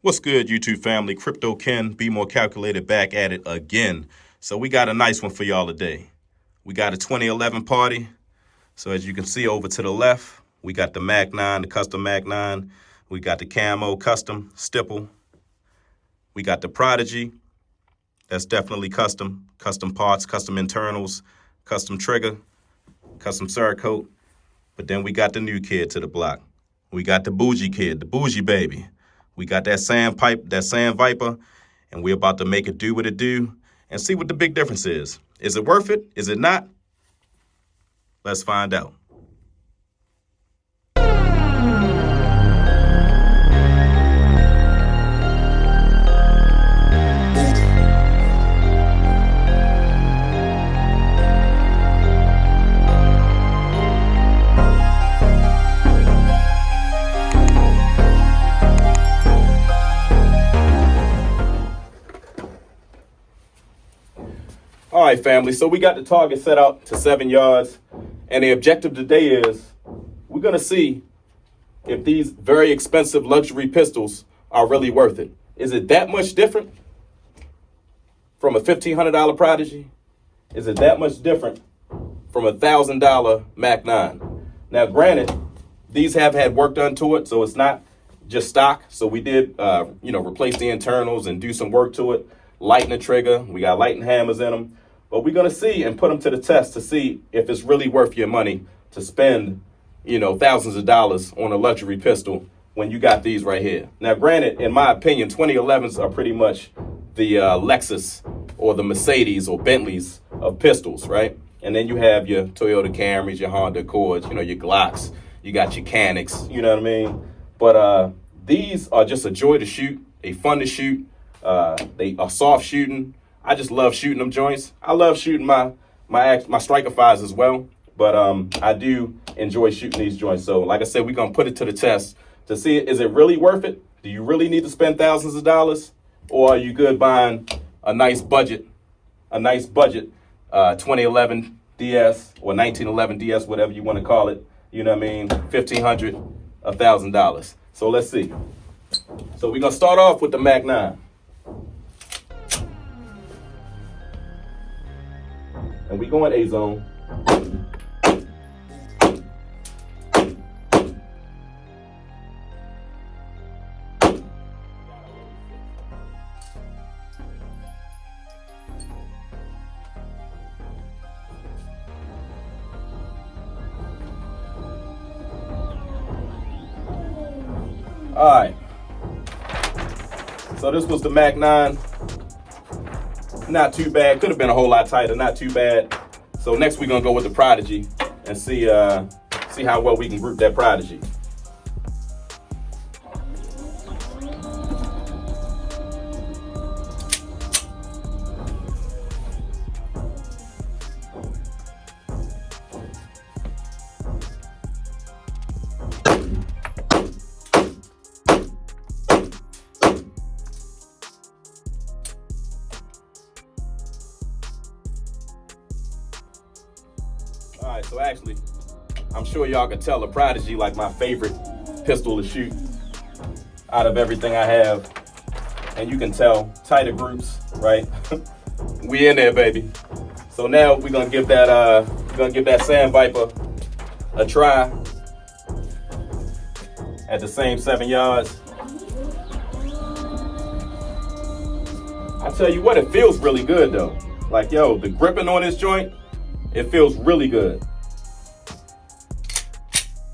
What's good, YouTube family? Crypto Ken, Be More Calculated, back at it again. So we got a nice one for y'all today. We got a 2011 party. So as you can see over to the left, we got the Mac 9, the custom Mac 9. We got the Camo custom stipple. We got the Prodigy. That's definitely custom. Custom parts, custom internals, custom trigger, custom Cerakote. But then we got the new kid to the block. We got the bougie kid, the bougie baby. We got that Sand Viper, and we're about to make it do what it do and see what the big difference is. Is it worth it? Is it not? Let's find out. All right, family, so we got the target set out to 7 yards, and the objective today is we're going to see if these very expensive luxury pistols are really worth it. Is it that much different from a $1,500 Prodigy? Is it that much different from a $1,000 Mac 9? Now, granted, these have had work done to it, so it's not just stock. So we did, replace the internals and do some work to it, lighten the trigger. We got lighting hammers in them. But we're going to see and put them to the test to see if it's really worth your money to spend, thousands of dollars on a luxury pistol when you got these right here. Now, granted, in my opinion, 2011s are pretty much the Lexus or the Mercedes or Bentleys of pistols, right? And then you have your Toyota Camrys, your Honda Accords, your Glocks, you got your Canics, you know what I mean? But these are just a joy to shoot, they fun to shoot, they are soft shooting. I just love shooting them joints. I love shooting my striker fires as well, but I do enjoy shooting these joints. So like I said, we're gonna put it to the test to see, is it really worth it? Do you really need to spend thousands of dollars, or are you good buying a nice budget 2011 DS or 1911 DS, whatever you want to call it? You know what I mean? $1,500, $1,000. So let's see. So we're gonna start off with the Mac 9. And we going A-zone. All right. So this was the Mac 9. Not too bad. Could have been a whole lot tighter. Not too bad. So next we're gonna go with the Prodigy and see how well we can group that Prodigy. All right, so actually, I'm sure y'all can tell the Prodigy like my favorite pistol to shoot out of everything I have. And you can tell tighter groups, right? We in there, baby. So now we're gonna give that Sand Viper a try at the same 7 yards. I tell you what, it feels really good though. Like, yo, the gripping on this joint, it feels really good.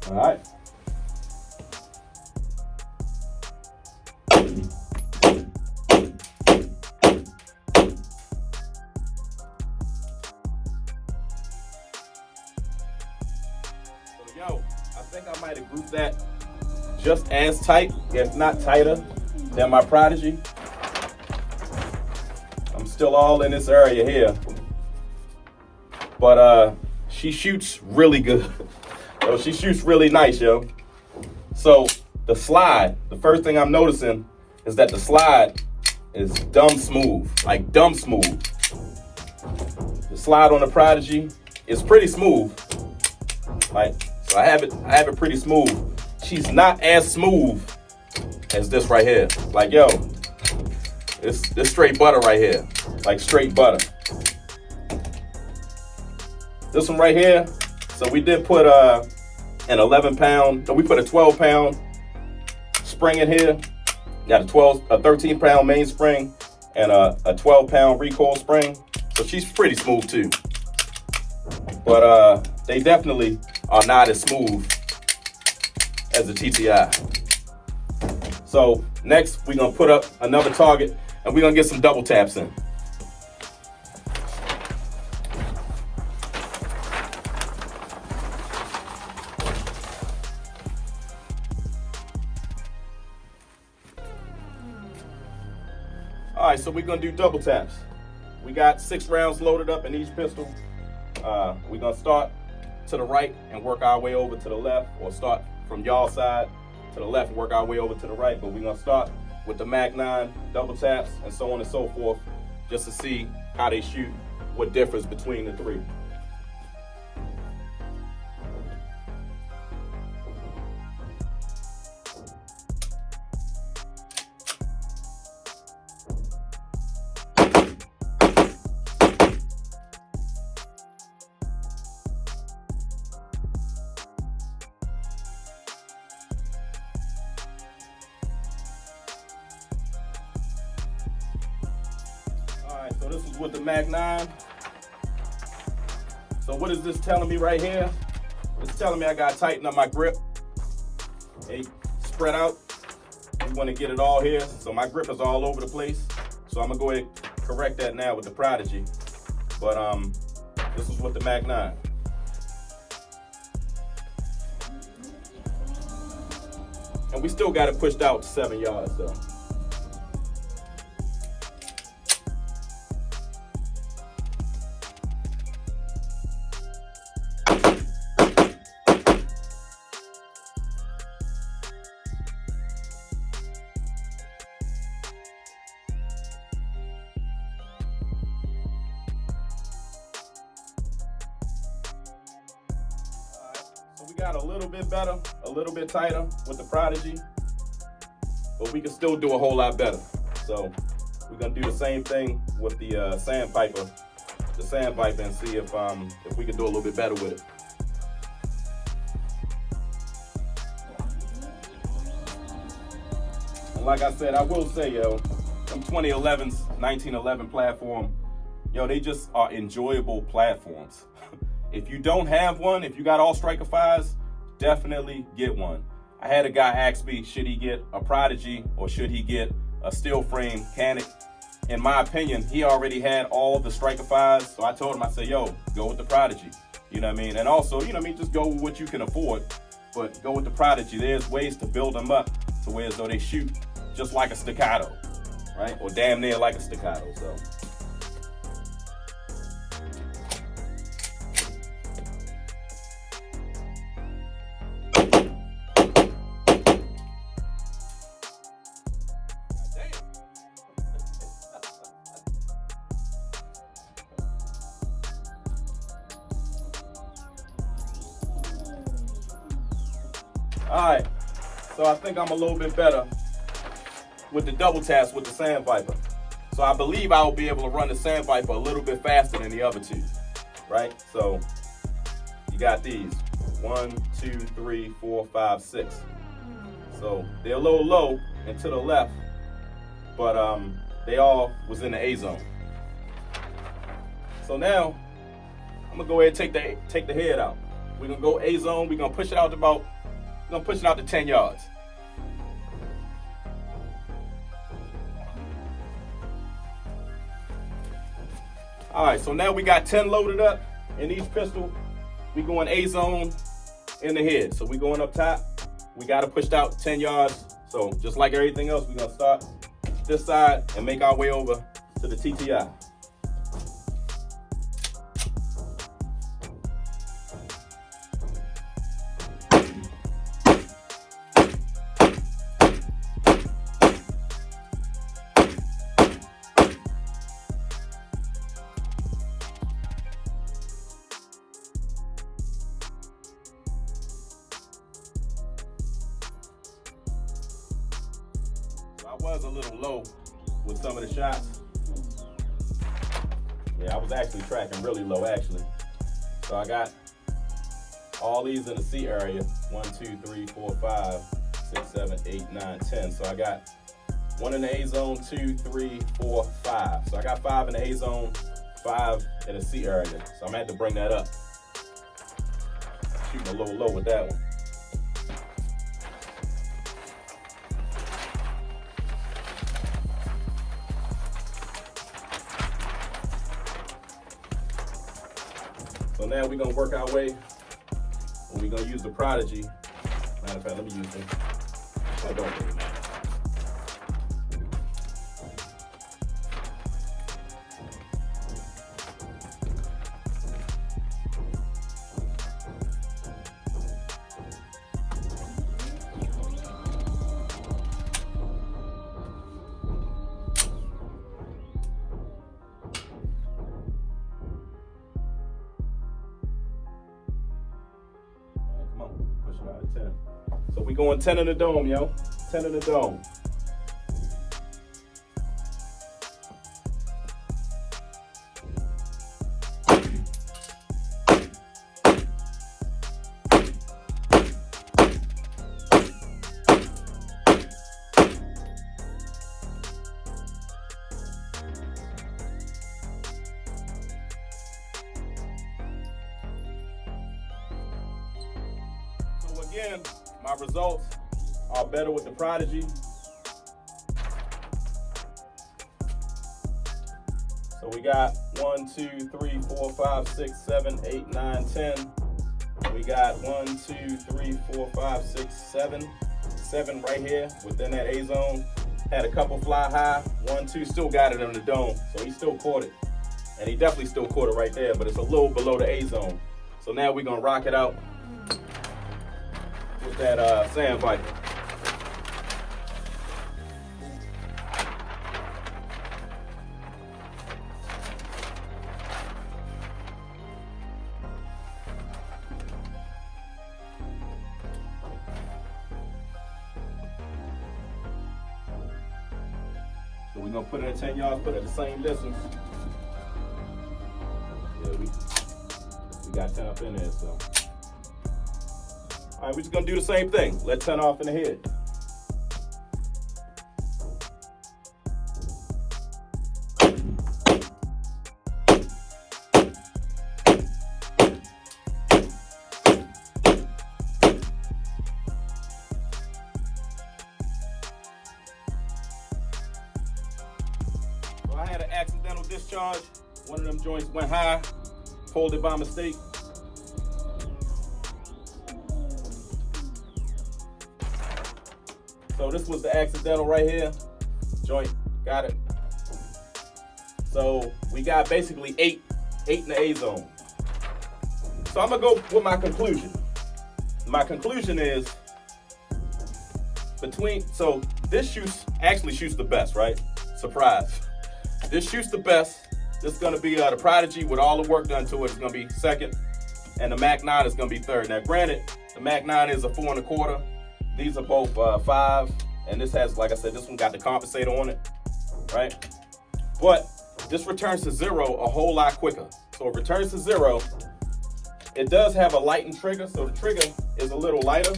All right. So, yo, I think I might have grouped that just as tight, if not tighter, than my Prodigy. I'm still all in this area here. But she shoots really good. Yo, she shoots really nice, yo. So the slide, the first thing I'm noticing is that the slide is dumb smooth, like dumb smooth. The slide on the Prodigy is pretty smooth. Like, so I have it pretty smooth. She's not as smooth as this right here. Like, yo, this straight butter right here. Like straight butter. This one right here. So we did put an 11-pound, no, we put a 12-pound spring in here. Got a 13-pound mainspring and a 12-pound recoil spring. So she's pretty smooth too. But they definitely are not as smooth as the TTi. So next we're gonna put up another target and we're gonna get some double taps in. All right, so we're gonna do double taps. We got 6 rounds loaded up in each pistol. We're gonna start to the right and work our way over to the left, or start from y'all side to the left and work our way over to the right. But we're gonna start with the Mag 9 double taps and so on and so forth, just to see how they shoot, what differs between the 3. Alright, so this is with the Mag 9. So what is this telling me right here? It's telling me I gotta tighten up my grip. Hey, spread out. We want to get it all here. So my grip is all over the place. So I'm gonna go ahead and correct that now with the Prodigy. But this is with the Mag 9. And we still got it pushed out to 7 yards though. We got a little bit better, a little bit tighter with the Prodigy, but we can still do a whole lot better. So we're gonna do the same thing with the Sand Viper, and see if we can do a little bit better with it. And like I said, I will say, yo, them 2011s, 1911 platform, yo, they just are enjoyable platforms. If you don't have one, if you got all Striker 5s, definitely get one. I had a guy ask me, should he get a Prodigy or should he get a steel frame Canic? In my opinion, he already had all the Striker 5s, so I told him, I said, yo, go with the Prodigy. You know what I mean? And also, you know what I mean, just go with what you can afford, but go with the Prodigy. There's ways to build them up to where as though they shoot just like a staccato, right? Or damn near like a staccato, so. All right, so I think I'm a little bit better with the double taps with the Sand Viper. So I believe I will be able to run the Sand Viper a little bit faster than the other 2, right? So you got these, 1, 2, 3, 4, 5, 6. So they're a little low and to the left, but they all was in the A zone. So now I'm gonna go ahead and take the head out. We're gonna go A zone. We're gonna push it out to 10 yards. All right, so now we got 10 loaded up in each pistol. We going A zone in the head. So we going up top. We got it pushed out 10 yards. So just like everything else, we're gonna start this side and make our way over to the TTi. I was a little low with some of the shots. Yeah, I was actually tracking really low actually. So I got all these in the C area. 1, 2, 3, 4, 5, 6, 7, 8, 9, 10. So I got 1 in the A zone, 2, 3, 4, 5. So I got 5 in the A zone, 5 in the C area. So I'm gonna have to bring that up. Shooting a little low with that one. So now we're gonna work our way, and we're gonna use the Prodigy. Matter of fact, let me use them. I don't really matter. Pushing out of 10. So we going 10 in the dome, yo. 10 in the dome. Again, my results are better with the Prodigy. So we got 1, 2, 3, 4, 5, 6, 7, 8, 9, 10. We got 1, 2, 3, 4, 5, 6, 7. 7 right here within that A zone. Had a couple fly high. 1, 2, still got it in the dome. So he still caught it. And he definitely still caught it right there, but it's a little below the A zone. So now we're gonna rock it out with that Sand Viper. So we're gonna put it at 10 yards, put it at the same distance. Yeah, we got 10 up in there, so. All right, we're just gonna do the same thing. Let 10 off in the head. So I had an accidental discharge. One of them joints went high, pulled it by mistake. So this was the accidental right here. Joint, got it. So we got basically 8 in the A zone. So I'm gonna go with my conclusion. My conclusion is so this actually shoots the best, right? Surprise. This shoots the best. This is gonna be the Prodigy with all the work done to it. It's gonna be second, and the Mac 9 is gonna be third. Now granted, the Mac 9 is a 4 1/4. These are both 5, and this has, like I said, this one got the compensator on it, right? But this returns to 0 a whole lot quicker. So it returns to 0. It does have a lightened trigger, so the trigger is a little lighter.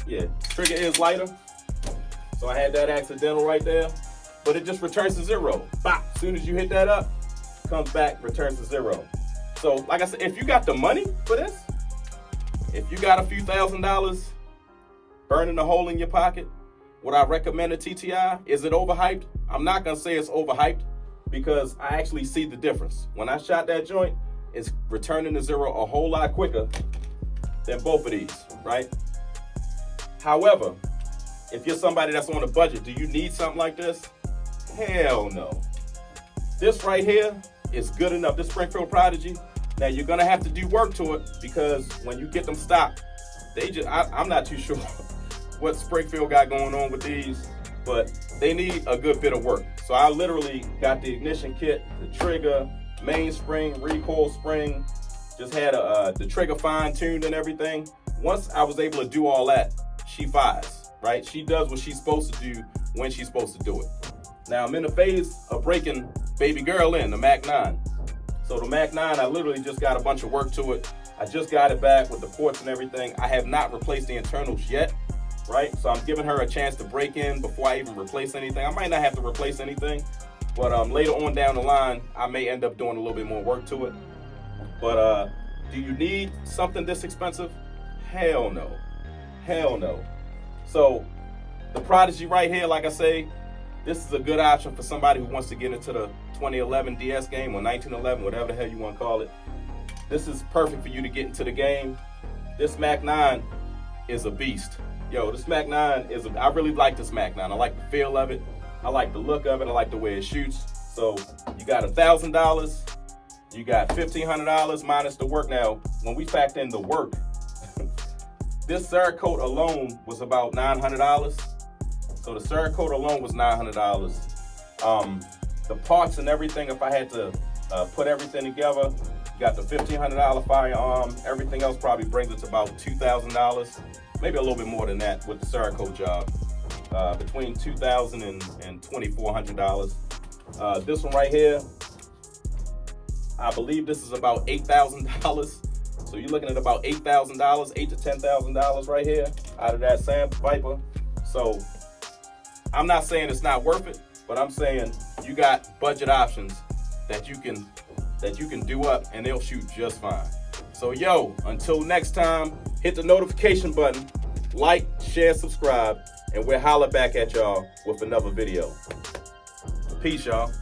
Yeah, trigger is lighter. So I had that accidental right there, but it just returns to 0. Bop! As soon as you hit that up, comes back, returns to 0. So like I said, if you got the money for this, if you got a few $1,000 burning a hole in your pocket, would I recommend a TTi? Is it overhyped? I'm not gonna say it's overhyped because I actually see the difference. When I shot that joint, it's returning to 0 a whole lot quicker than both of these, right? However, if you're somebody that's on a budget, do you need something like this? Hell no. This right here is good enough. This Springfield Prodigy. Now you're gonna have to do work to it because when you get them stocked, I'm not too sure what Springfield got going on with these, but they need a good bit of work. So I literally got the ignition kit, the trigger, mainspring, recoil spring, just had the trigger fine-tuned and everything. Once I was able to do all that, she fires. right? She does what she's supposed to do when she's supposed to do it. Now I'm in the phase of breaking baby girl in, the Mac 9. So the Mac 9, I literally just got a bunch of work to it. I just got it back with the ports and everything. I have not replaced the internals yet, right? So I'm giving her a chance to break in before I even replace anything. I might not have to replace anything, but later on down the line, I may end up doing a little bit more work to it. But do you need something this expensive? Hell no. Hell no. So the Prodigy right here, like I say, this is a good option for somebody who wants to get into the 2011 DS game or 1911, whatever the hell you want to call it. This is perfect for you to get into the game. This Mac 9 is a beast. Yo, this Mac 9 is I really like this Mac 9. I like the feel of it. I like the look of it. I like the way it shoots. So you got $1,000. You got $1,500 minus the work. Now, when we factor in the work, this Cerakote alone was about $900. So the Cerakote alone was $900. The parts and everything, if I had to put everything together, you got the $1,500 firearm. Everything else probably brings it to about $2,000, maybe a little bit more than that with the Cerakote job. Between $2,000 and $2,400. This one right here, I believe this is about $8,000. So you're looking at about $8,000, $8,000 to $10,000 right here out of that Sand Viper. So I'm not saying it's not worth it, but I'm saying you got budget options that you can do up and they'll shoot just fine. So yo, until next time, hit the notification button, like, share, subscribe, and we'll holler back at y'all with another video. Peace, y'all.